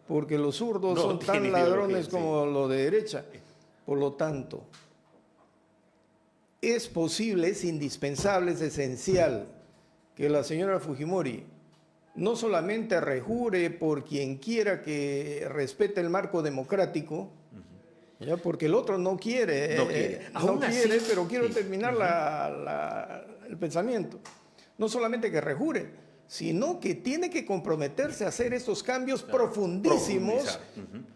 porque los zurdos son tan ladrones como los de derecha. Por lo tanto, es posible, es indispensable, es esencial que la señora Fujimori no solamente rejure por quien quiera que respete el marco democrático, ¿ya? Porque el otro no quiere, pero quiero terminar el pensamiento. No solamente que rejure, sino que tiene que comprometerse a hacer estos cambios profundísimos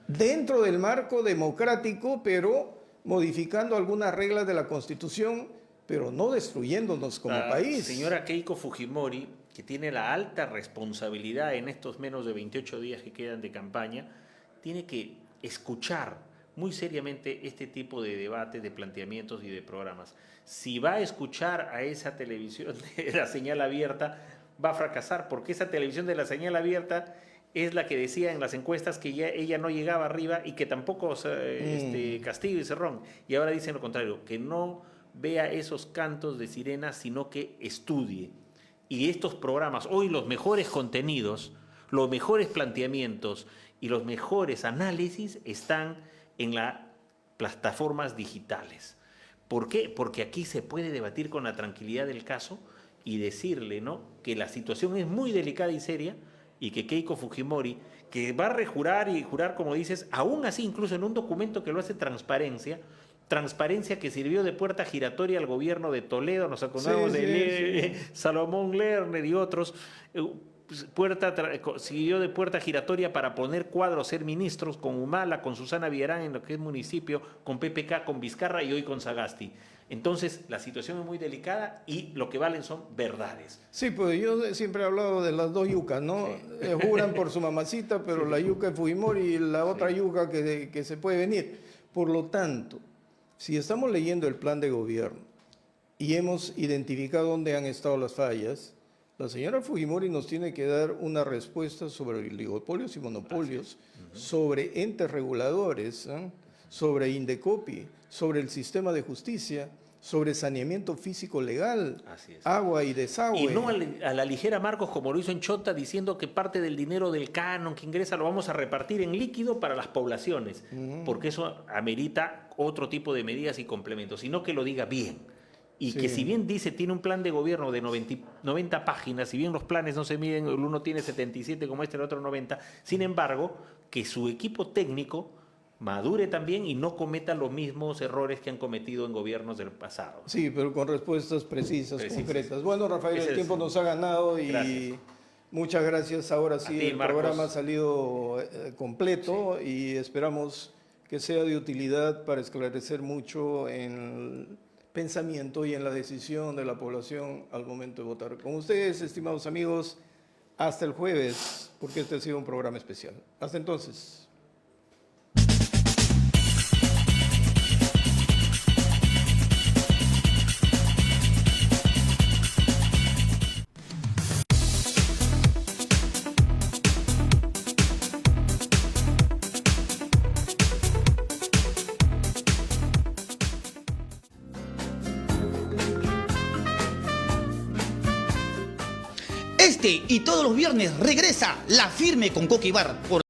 dentro del marco democrático, pero modificando algunas reglas de la Constitución, pero no destruyéndonos como país. Señora Keiko Fujimori, que tiene la alta responsabilidad en estos menos de 28 días que quedan de campaña, tiene que escuchar muy seriamente este tipo de debates, de planteamientos y de programas. Si va a escuchar a esa televisión de la señal abierta, va a fracasar, porque esa televisión de la señal abierta es la que decía en las encuestas que ya ella no llegaba arriba y que tampoco Castillo y Cerrón. Y ahora dicen lo contrario, que no vea esos cantos de sirena, sino que estudie. Y estos programas, hoy los mejores contenidos, los mejores planteamientos y los mejores análisis están en las plataformas digitales. ¿Por qué? Porque aquí se puede debatir con la tranquilidad del caso y decirle, ¿no?, que la situación es muy delicada y seria y que Keiko Fujimori, que va a rejurar y jurar, como dices, aún así incluso en un documento que lo hace Transparencia que sirvió de puerta giratoria al gobierno de Toledo, nos acordamos de Salomón Lerner y otros, siguió de puerta giratoria para poner cuadros, ser ministros con Humala, con Susana Villarán en lo que es municipio, con PPK, con Vizcarra y hoy con Sagasti. Entonces, la situación es muy delicada y lo que valen son verdades. Sí, pues yo siempre he hablado de las dos yucas, ¿no? Sí. Juran por su mamacita, pero la yuca de Fujimori y la otra yuca que se puede venir. Por lo tanto, si estamos leyendo el plan de gobierno y hemos identificado dónde han estado las fallas, la señora Fujimori nos tiene que dar una respuesta sobre oligopolios y monopolios, sobre entes reguladores, sobre Indecopi, sobre el sistema de justicia, sobre saneamiento físico legal, agua y desagüe. Y no a la ligera, Marcos, como lo hizo en Chota, diciendo que parte del dinero del canon que ingresa lo vamos a repartir en líquido para las poblaciones, porque eso amerita otro tipo de medidas y complementos, sino que lo diga bien. y Sí. que si bien dice tiene un plan de gobierno de 90 páginas, si bien los planes no se miden, el uno tiene 77 como el otro 90, sin embargo, que su equipo técnico madure también y no cometa los mismos errores que han cometido en gobiernos del pasado. Sí, pero con respuestas precisas, Precisas. concretas. Bueno, Rafael, Ese el es- tiempo nos ha ganado y Gracias. muchas gracias. Ahora sí, ti, el Marcos. programa ha salido completo y esperamos que sea de utilidad para esclarecer mucho en el pensamiento y en la decisión de la población al momento de votar. Con ustedes, estimados amigos, hasta el jueves, porque este ha sido un programa especial. Hasta entonces. Este y todos los viernes regresa La Firme con Coqui Bar por